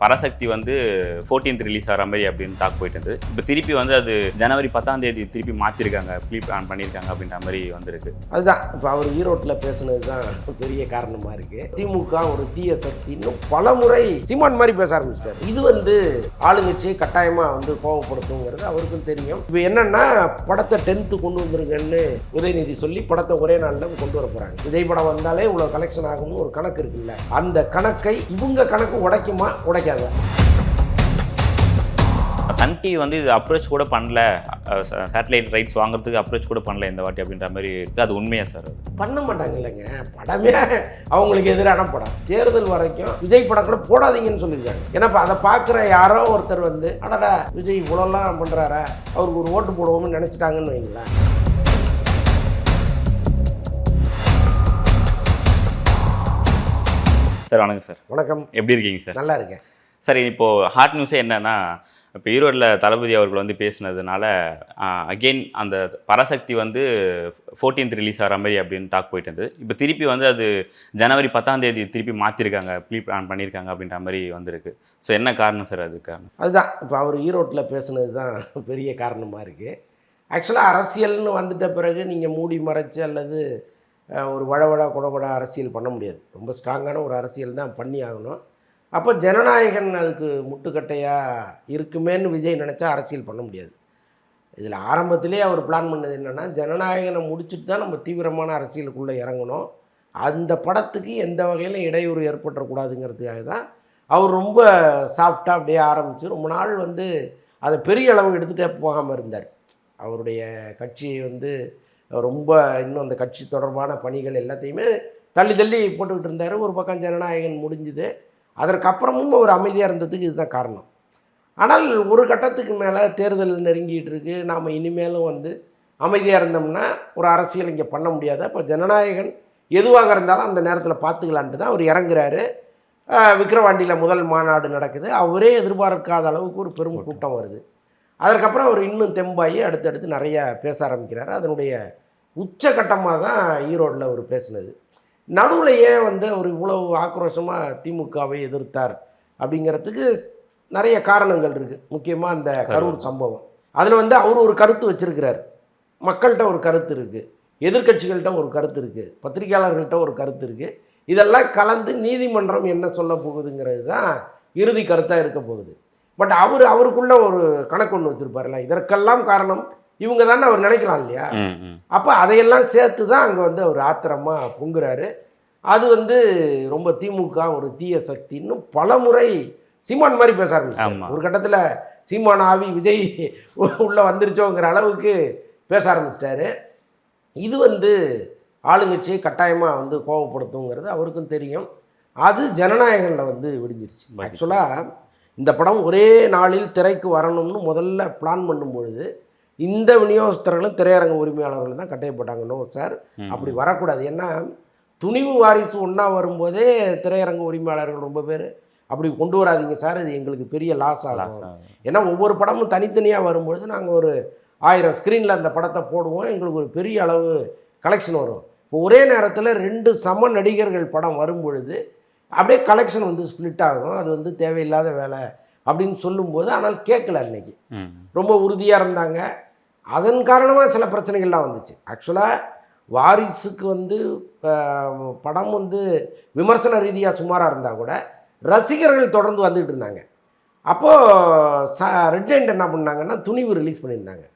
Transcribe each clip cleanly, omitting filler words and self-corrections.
பராசக்தி வந்து 14th release ஆகிற மாதிரி அப்படின்னு டாக் போயிட்டு இருந்தது. இப்போ திருப்பி வந்து அது ஜனவரி 10ஆம் தேதி திருப்பி மாற்றிருக்காங்க, ப்ரீ பிளான் பண்ணியிருக்காங்க அப்படின்ற மாதிரி வந்திருக்கு. அதுதான் இப்போ அவர் ஈரோட்டில் பேசுனது தான் பெரிய காரணமாக இருக்குது. திமுக ஒரு தீய சக்தி இன்னும் பல முறை சீமான் மாதிரி பேச ஆரம்பிச்சிட்டார். இது வந்து ஆளுங்கட்சியை கட்டாயமாக வந்து கோவப்படுத்துங்கிறது அவருக்கும் தெரியும். இப்போ என்னன்னா படத்தை 10th கொண்டு வந்துருங்கன்னு உதயநிதி சொல்லி படத்தை ஒரே நாளில் கொண்டு வர போகிறாங்க. விஜய் படம் வந்தாலே இவ்வளோ கலெக்ஷன் ஆகும்னு ஒரு கணக்கு இருக்குல்ல, அந்த கணக்கை இவங்க கணக்கு உடைக்குமா உடைக்காத. சன் டிவி வந்து இது அப்ரோச் கூட பண்ணல, சேட்டலைட் ரைட்ஸ் வாங்குறதுக்கு அப்ரோச் கூட பண்ணல இந்த வாட்டி அப்படின்ற மாதிரி இருக்குது. அது உண்மையா சார்? அது பண்ண மாட்டாங்க இல்லைங்க. படமே அவங்களுக்கு எதிரான படம். தேர்தல் வரைக்கும் விஜய் படம் கூட போடாதீங்கன்னு சொல்லியிருக்காங்க. ஏன்னா அதை பார்க்குற யாரோ ஒருத்தர் வந்து அடடா விஜய் இவ்வளோலாம் பண்ணுறாரா, அவருக்கு ஒரு ஓட்டு போடுவோம்னு நினச்சிட்டாங்கன்னு வைங்களேன். சார் வணக்கம் சார். வணக்கம். எப்படி இருக்கீங்க சார்? நல்லா இருக்கேன் சார். இப்போது ஹாட் நியூஸே என்னென்னா, இப்போ ஈரோட்டில் தளபதி அவர்கள் வந்து பேசினதுனால அகெயின் அந்த பராசக்தி வந்து 14th ரிலீஸ் ஆகிற மாதிரி அப்படின்னு டாக் போயிட்டு இருந்தது. இப்போ திருப்பி வந்து அது ஜனவரி 10ஆம் தேதி திருப்பி மாற்றிருக்காங்க, ப்ரீ பிளான் பண்ணியிருக்காங்க அப்படின்ற மாதிரி வந்திருக்கு. ஸோ என்ன காரணம் சார்? அது காரணம் அதுதான் இப்போ அவர் ஈரோட்டில் பேசுனது தான் பெரிய காரணமாக இருக்குது. ஆக்சுவலாக அரசியல்னு வந்துட்ட பிறகு நீங்கள் மூடி மறைச்சு அல்லது ஒரு வழவழ கொடகொட அரசியல் பண்ண முடியாது. ரொம்ப ஸ்ட்ராங்கான ஒரு அரசியல் தான் பண்ணி ஆகணும். அப்போ ஜனநாயகன் அதுக்கு முட்டுக்கட்டையாக இருக்குமேன்னு விஜய் நினச்சா அரசியல் பண்ண முடியாது. இதில் ஆரம்பத்திலே அவர் பிளான் பண்ணது என்னென்னா, ஜனநாயகனை முடிச்சுட்டு தான் நம்ம தீவிரமான அரசியலுக்குள்ளே இறங்கணும், அந்த படத்துக்கு எந்த வகையிலும் இடையூறு ஏற்பட்டுறக்கூடாதுங்கிறதுக்காக தான் அவர் ரொம்ப சாஃப்டாக அப்படியே ஆரம்பித்து ரொம்ப நாள் வந்து அதை பெரிய அளவு எடுத்துகிட்டே போகாமல் இருந்தார். அவருடைய கட்சியை வந்து ரொம்ப இன்னும் அந்த கட்சி தொடர்பான பணிகள் எல்லாத்தையுமே தள்ளி தள்ளி போட்டுக்கிட்டு இருந்தார். ஒரு பக்கம் ஜனநாயகன் முடிஞ்சுது, அதற்கப்புறமும் அவர் அமைதியாக இருந்ததுக்கு இதுதான் காரணம். ஆனால் ஒரு கட்டத்துக்கு மேலே தேர்தல் நெருங்கிட்டு இருக்கு, நாம் இனிமேலும் வந்து அமைதியாக இருந்தோம்னா ஒரு அரசியல் இங்கே பண்ண முடியாது. அப்போ ஜனநாயகன் எதுவாக இருந்தாலும் அந்த நேரத்தில் பார்த்துக்கலான்ட்டு தான் அவர் இறங்குறாரு. விக்கிரவாண்டியில் முதல் மாநாடு நடக்குது. அவரே எதிர்பார்க்காத அளவுக்கு ஒரு பெரும் கூட்டம் வருது. அதற்கப்புறம் அவர் இன்னும் தெம்பாகி அடுத்தடுத்து நிறையா பேச ஆரம்பிக்கிறார். அதனுடைய உச்சகட்டமாக தான் ஈரோட்டில் அவர் பேசினது. நடுவில் ஏன் வந்து அவர் இவ்வளவு ஆக்ரோஷமாக திமுகவை எதிர்த்தார் அப்படிங்கிறதுக்கு நிறைய காரணங்கள் இருக்குது. முக்கியமாக அந்த கரூர் சம்பவம், அதில் வந்து அவர் ஒரு கருத்து வச்சுருக்கிறார், மக்கள்கிட்ட ஒரு கருத்து இருக்குது, எதிர்க்கட்சிகள்கிட்ட ஒரு கருத்து இருக்குது, பத்திரிகையாளர்கள்ட்ட ஒரு கருத்து இருக்குது. இதெல்லாம் கலந்து நீதிமன்றம் என்ன சொல்ல போகுதுங்கிறது தான் இறுதி கருத்தாக இருக்க போகுது. பட் அவருக்குள்ள ஒரு கணக்கு ஒன்று வச்சுருப்பார்ல, இதற்கெல்லாம் காரணம் இவங்க தானே அவர் நினைக்கலாம் இல்லையா? அப்போ அதையெல்லாம் சேர்த்து தான் அங்கே வந்து அவர் ஆத்திரமாக பொங்குறாரு. அது வந்து ரொம்ப திமுக ஒரு தீய சக்தின்னு பல முறை சீமான் மாதிரி பேச ஆரம்பிச்சார். ஒரு கட்டத்தில் சீமான் ஆவி விஜய் உள்ளே வந்துருச்சோங்கிற அளவுக்கு பேச ஆரம்பிச்சிட்டாரு. இது வந்து ஆளுங்கட்சியை கட்டாயமாக வந்து கோவப்படுத்துங்கிறது அவருக்கும் தெரியும். அது ஜனநாயகனில் வந்து விடிஞ்சிருச்சு. ஆக்சுவலாக இந்த படம் ஒரே நாளில் திரைக்கு வரணும்னு முதல்ல பிளான் பண்ணும்பொழுது இந்த விநியோகஸ்தர்களும் திரையரங்க உரிமையாளர்கள் தான் கட்டையப்பட்டாங்க. சார் அப்படி வரக்கூடாது. ஏன்னா துணிவு வாரிசு ஒன்றா வரும்போதே திரையரங்க உரிமையாளர்கள் ரொம்ப பேர் அப்படி கொண்டு வராதிங்க சார், இது எங்களுக்கு பெரிய லாஸ் ஆகும். ஏன்னா ஒவ்வொரு படமும் தனித்தனியாக வரும்பொழுது நாங்கள் ஒரு 1000 ஸ்க்ரீனில் அந்த படத்தை போடுவோம், எங்களுக்கு ஒரு பெரிய அளவு கலெக்ஷன் வரும். இப்போ ஒரே நேரத்தில் 2 சம நடிகர்கள் படம் வரும்பொழுது அப்படியே கலெக்ஷன் வந்து ஸ்ப்ளிட் ஆகும். அது வந்து தேவையில்லாத வேலை அப்படின்னு சொல்லும்போது, ஆனால் கேட்கல. அன்னைக்கு ரொம்ப உறுதியாக இருந்தாங்க. அதன் காரணமாக சில பிரச்சனைகள்லாம் வந்துச்சு. ஆக்சுவலாக வாரிசுக்கு வந்து படம் வந்து விமர்சன ரீதியாக சுமாராக இருந்தால் கூட ரசிகர்கள் தொடர்ந்து வந்துகிட்டு இருந்தாங்க. அப்போது ரெட் ஜெயண்ட் என்ன பண்ணாங்கன்னா துணிவு ரிலீஸ் பண்ணியிருந்தாங்க.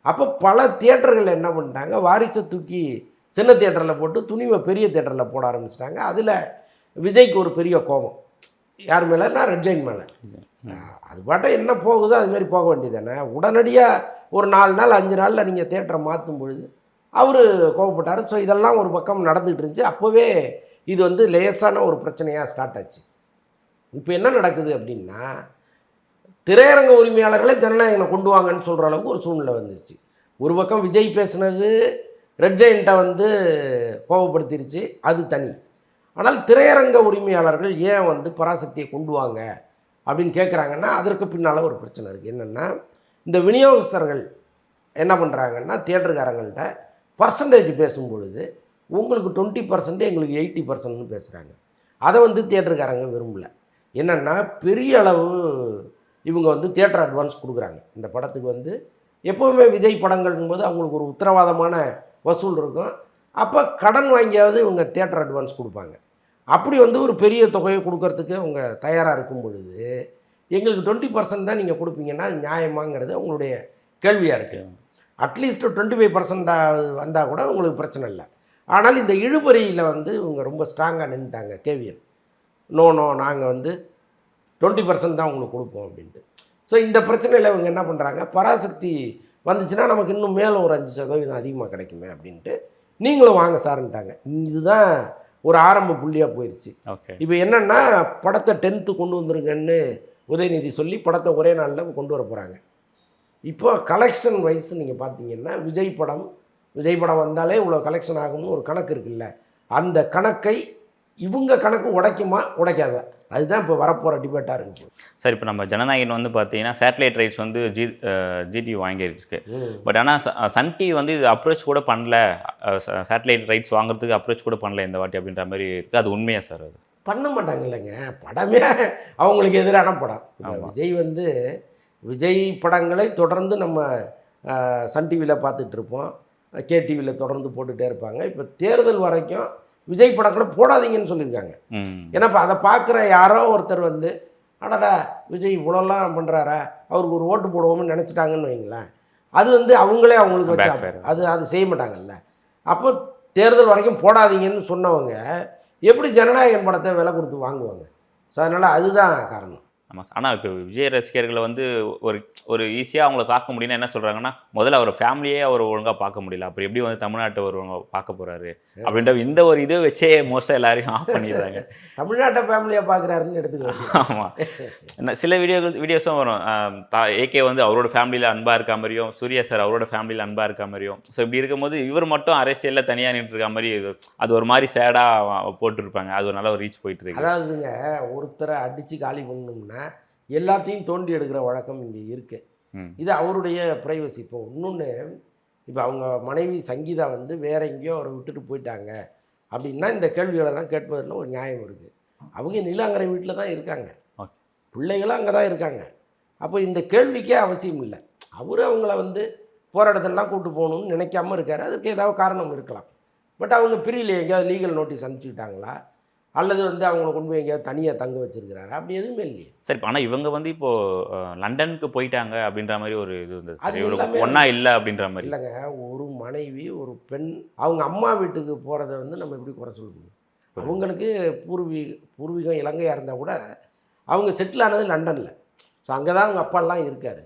அப்போ பல தியேட்டர்கள் என்ன பண்ணிட்டாங்க, வாரிசை தூக்கி சின்ன தியேட்டரில் போட்டு துணிவை பெரிய தியேட்டரில் போட ஆரம்பிச்சிட்டாங்க. அதில் விஜய்க்கு ஒரு பெரிய கோபம். யார் மேலேன்னா ரெட் ஜெயண்ட் மேலே. அது பாட்டை என்ன போகுதோ அதுமாரி போக வேண்டியது தானே. உடனடியாக ஒரு 4 நாள் 5 நாளில் நீங்கள் தியேட்டரை மாற்றும் பொழுது அவர் கோவப்பட்டார். ஸோ இதெல்லாம் ஒரு பக்கம் நடந்துகிட்டு இருந்துச்சு. அப்போவே இது வந்து லேசான ஒரு பிரச்சனையாக ஸ்டார்ட் ஆச்சு. இப்போ என்ன நடக்குது அப்படின்னா, திரையரங்க உரிமையாளர்களே ஜனநாயகனை கொண்டு வாங்கன்னு சொல்கிற அளவுக்கு ஒரு சூழ்நிலை வந்துருச்சு. ஒரு பக்கம் விஜய் பேசுனது ரெட் ஜெயண்ட்டை வந்து கோபப்படுத்திருச்சு, அது தனி. ஆனால் திரையரங்க உரிமையாளர்கள் ஏன் வந்து பராசக்தியை கொண்டு வாங்க அப்படின்னு கேட்குறாங்கன்னா அதற்கு பின்னால் ஒரு பிரச்சனை இருக்குது. என்னென்னா, இந்த விநியோகஸ்தர்கள் என்ன பண்ணுறாங்கன்னா தியேட்டருக்காரங்கள்ட்ட பர்சன்டேஜ் பேசும்பொழுது உங்களுக்கு 20%, எங்களுக்கு 80%ன்னு பேசுகிறாங்க. அதை வந்து தியேட்டருக்காரங்க விரும்பலை. என்னென்னா பெரிய அளவு இவங்க வந்து தியேட்டர் அட்வான்ஸ் கொடுக்குறாங்க இந்த படத்துக்கு. வந்து எப்போவுமே விஜய் படங்கள்ங்கும்போது அவங்களுக்கு ஒரு உத்தரவாதமான வசூல் இருக்கும். அப்போ கடன் வாங்கியாவது இவங்க தியேட்டர் அட்வான்ஸ் கொடுப்பாங்க. அப்படி வந்து ஒரு பெரிய தொகையை கொடுக்கறதுக்கு அவங்க தயாராக இருக்கும் பொழுது எங்களுக்கு 20% தான் நீங்கள் கொடுப்பீங்கன்னா அது நியாயமாங்கிறது அவங்களுடைய கேள்வியாக இருக்குது. அட்லீஸ்ட் 25% வந்தால் கூட உங்களுக்கு பிரச்சனை இல்லை. ஆனால் இந்த இழுபறியில் வந்து இவங்க ரொம்ப ஸ்ட்ராங்காக நின்றுட்டாங்க கேவிஎல். நோ நாங்கள் வந்து 20% தான் உங்களுக்கு கொடுப்போம் அப்படின்ட்டு. ஸோ இந்த பிரச்சனையில் இவங்க என்ன பண்ணுறாங்க, பராசக்தி வந்துச்சுன்னா நமக்கு இன்னும் மேலும் ஒரு 5% அதிகமாக கிடைக்குமே அப்படின்ட்டு நீங்களும் வாங்க சார்ன்ட்டாங்க. இதுதான் ஒரு ஆரம்ப புள்ளியாக போயிடுச்சு. ஓகே, இப்போ என்னென்னா படத்தை 10th கொண்டு வந்துருங்கன்னு உதயநிதி சொல்லி படத்தை ஒரே நாளில் கொண்டு வர போகிறாங்க. இப்போ கலெக்ஷன் வைஸ் நீங்கள் பார்த்தீங்கன்னா விஜய் படம் வந்தாலே இவ்வளோ கலெக்ஷன் ஆகும்னு ஒரு கணக்கு இருக்குல்ல, அந்த கணக்கை இவங்க கணக்கு உடைக்குமா உடைக்காத, அதுதான் இப்போ வரப்போகிற டிபேட்டாக இருக்குது. சார் இப்போ நம்ம ஜனநாயகன் வந்து பார்த்தீங்கன்னா சேட்டலைட் ரைட்ஸ் வந்து ஜிடிவி வாங்கியிருக்கு. பட் ஆனால் சன் டிவி வந்து இது அப்ரோச் கூட பண்ணல, சேட்டலைட் ரைட்ஸ் வாங்குறதுக்கு அப்ரோச் கூட பண்ணல இந்த வாட்டி அப்படின்ற மாதிரி இருக்குது. அது உண்மையா சார்? அது பண்ண மாட்டாங்க இல்லைங்க, படமே அவங்களுக்கு எதிரான படம். விஜய் வந்து விஜய் படங்களை தொடர்ந்து நம்ம சன் டிவியில் பார்த்துட்ருப்போம், கேடிவியில் தொடர்ந்து போட்டுகிட்டே இருப்பாங்க. இப்போ தேர்தல் வரைக்கும் விஜய் படங்களை போடாதீங்கன்னு சொல்லியிருக்காங்க. ஏன்னா இப்போ அதை பார்க்குற யாரோ ஒருத்தர் வந்து அடடா விஜய் இவ்வளோலாம் பண்ணுறாரா, அவருக்கு ஒரு ஓட்டு போடுவோம்னு நினச்சிட்டாங்கன்னு வைங்களேன், அது வந்து அவங்களுக்கு வச்சு அது செய்ய மாட்டாங்கல்ல. அப்போ தேர்தல் வரைக்கும் போடாதீங்கன்னு சொன்னவங்க எப்படி ஜனநாயகன் படத்தை விலை கொடுத்து வாங்குவாங்க? ஸோ அதனால் அதுதான் காரணம். ஆமாம் சார். ஆனால் இப்போ விஜய் ரசிகர்களை வந்து ஒரு ஈஸியாக அவங்கள பார்க்க முடியும்னா என்ன சொல்கிறாங்கன்னா, முதல்ல அவர் ஃபேமிலியே அவர் ஒழுங்காக பார்க்க முடியல, அப்புறம் எப்படி வந்து தமிழ்நாட்டை ஒரு பார்க்க போகிறாரு அப்படின்ற இந்த ஒரு இதை வச்சே மோஸ்ட்டாக எல்லாரையும் ஆஃப் பண்ணிடுறாங்க. தமிழ்நாட்டை ஃபேமிலியாக பார்க்குறாருன்னு எடுத்துக்கலாம். ஆமாம், சில வீடியோஸும் வரும். ஏகே வந்து அவரோட ஃபேமிலியில் அன்பாக இருக்க மாதிரியும், சூர்யா சார் அவரோட ஃபேமிலியில் அன்பாக இருக்க மாதிரியும். ஸோ இப்படி இருக்கும்போது இவர் மட்டும் அரசியலில் தனியாக நின்று இருக்க மாதிரி அது ஒரு மாதிரி சேடாக போட்டுருப்பாங்க. அது ஒரு நல்ல ஒரு ரீச் போயிட்டு இருக்கு. அதாவதுங்க, ஒருத்தரை அடித்து காலி பண்ணணும்னா எல்லாத்தையும் தோண்டி எடுக்கிற வழக்கம் இங்கே இருக்குது. இது அவருடைய ப்ரைவசி. இப்போ இன்னொன்று, இப்போ அவங்க மனைவி சங்கீதா வந்து வேற எங்கேயோ அவரை விட்டுட்டு போயிட்டாங்க அப்படின்னா இந்த கேள்விகளெல்லாம் கேட்பதில் ஒரு நியாயம் இருக்குது. அவங்க நீலாங்கரை வீட்டில் தான் இருக்காங்க, பிள்ளைகளும் அங்கே தான் இருக்காங்க. அப்போ இந்த கேள்விக்கே அவசியம் இல்லை. அவரு அவங்கள வந்து போராட்டத்தெல்லாம் கூப்பிட்டு போகணும்னு நினைக்காம இருக்காரு. அதுக்கு ஏதாவது காரணம் இருக்கலாம். பட் அவங்க பிரியல, எங்கேயாவது லீகல் நோட்டீஸ் அனுப்பிச்சுக்கிட்டாங்களா, அல்லது வந்து அவங்கள கொண்டு போய் எங்கேயாவது தனியாக தங்க வச்சிருக்கிறாரு, அப்படி எதுவுமே இல்லையே. சரி, ஆனால் இவங்க வந்து இப்போது லண்டனுக்கு போயிட்டாங்க அப்படின்ற மாதிரி ஒரு இது இருந்தது. அது ஒன்றா இல்லை அப்படின்ற மாதிரி இல்லைங்க. ஒரு மனைவி ஒரு பெண் அவங்க அம்மா வீட்டுக்கு போகிறத வந்து நம்ம எப்படி குறை சொல்ல முடியும்? அவங்களுக்கு பூர்வீகம் இலங்கையாக இருந்தால் கூட அவங்க செட்டில் ஆனது லண்டனில். ஸோ அங்கே தான் அவங்க அப்பாலாம் இருக்கார்.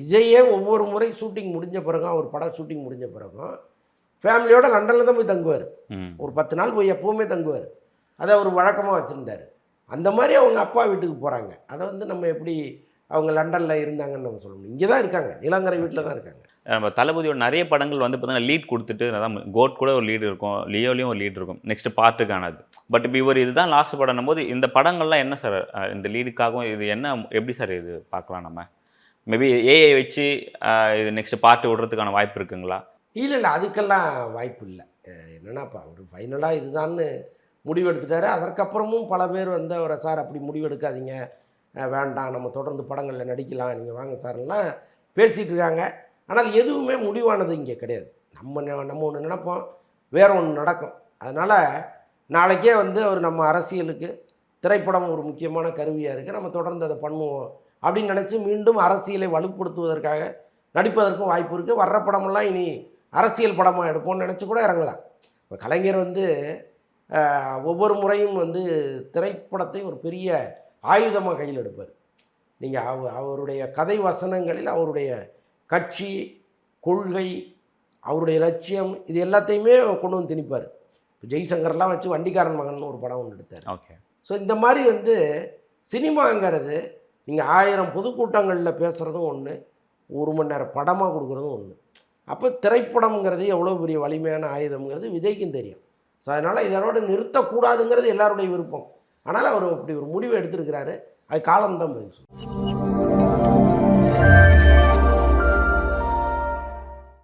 விஜயே ஒவ்வொரு முறை ஷூட்டிங் முடிஞ்ச பிறகும், அவர் படம் ஷூட்டிங் முடிஞ்ச பிறகும் ஃபேமிலியோடு லண்டனில் தான் போய் தங்குவார். ஒரு 10 நாள் போய் எப்போவுமே தங்குவார். அதை அவர் வழக்கமாக வச்சுருந்தார். அந்த மாதிரி அவங்க அப்பா வீட்டுக்கு போகிறாங்க. அதை வந்து நம்ம எப்படி அவங்க லண்டனில் இருந்தாங்கன்னு நம்ம சொல்ல முடியும்? இங்கே தான் இருக்காங்க, நீலாங்கரை வீட்டில் தான் இருக்காங்க. நம்ம தளபதியோட நிறைய படங்கள் வந்து பார்த்தீங்கன்னா லீட் கொடுத்துட்டு, அதான் கோட் கூட ஒரு லீடு இருக்கும், லியோலையும் ஒரு லீட் இருக்கும், நெக்ஸ்ட் பார்ட்டுக்கானது. பட் இப்போ இவர் இதுதான் லாஸ்ட் படம் போது இந்த படங்கள்லாம் என்ன சார், இந்த லீடுக்காகவும் இது என்ன, எப்படி சார் இது பார்க்கலாம் நம்ம? மேபி ஏஐ வச்சு இது நெக்ஸ்ட் பார்ட்டு விடுறதுக்கான வாய்ப்பு இருக்குங்களா? இல்லை, அதுக்கெல்லாம் வாய்ப்பு இல்லை. என்னென்னாப்பா அவர் ஃபைனலாக இதுதான்னு முடிவெடுத்துட்டாரு. அதற்கப்புறமும் பல பேர் வந்து அவரை சார் அப்படி முடிவெடுக்காதீங்க, வேண்டாம், நம்ம தொடர்ந்து படங்களில் நடிக்கலாம், நீங்கள் வாங்க சார்லாம் பேசிகிட்டு இருக்காங்க. ஆனால் எதுவுமே முடிவானது இங்கே கிடையாது. நம்ம ஒன்று நினைப்போம், வேற ஒன்று நடக்கும். அதனால் நாளைக்கே வந்து அவர் நம்ம அரசியலுக்கு திரைப்படம் ஒரு முக்கியமான கருவியாக இருக்குது, நம்ம தொடர்ந்து அதை பண்ணுவோம் அப்படின்னு நினச்சி மீண்டும் அரசியலை வலுப்படுத்துவதற்காக நடிப்பதற்கும் வாய்ப்பு இருக்குது. வர்ற படமெல்லாம் இனி அரசியல் படமாக எடுப்போம்னு நினச்சி கூட இறங்கலாம். இப்போ கலைஞர் வந்து ஒவ்வொரு முறையும் வந்து திரைப்படத்தை ஒரு பெரிய ஆயுதமாக கையில் எடுப்பார். நீங்கள் அவருடைய கதை வசனங்களில் அவருடைய கட்சி, கொள்கை, அவருடைய லட்சியம், இது எல்லாத்தையுமே கொண்டு வந்து திணிப்பார். இப்போ ஜெய்சங்கர்லாம் வச்சு வண்டிக்காரன் மகன் ஒரு படம் ஒன்று எடுத்தார். ஓகே. ஸோ இந்த மாதிரி வந்து சினிமாங்கிறது நீங்கள் 1000 பொதுக்கூட்டங்களில் பேசுகிறதும் ஒன்று, 1 மணி நேரம் படமாக கொடுக்குறதும் ஒன்று. அப்போ திரைப்படம்ங்கிறது எவ்வளோ பெரிய வலிமையான ஆயுதம்ங்கிறது விஜய்க்கும் தெரியும். ஸோ அதனால் இதனோட நிறுத்தக்கூடாதுங்கிறது எல்லாருடைய விருப்பம். ஆனால் அவர் அப்படி ஒரு முடிவு எடுத்திருக்கிறாரு. அது காலம்தான் பதில் சொல்லும்.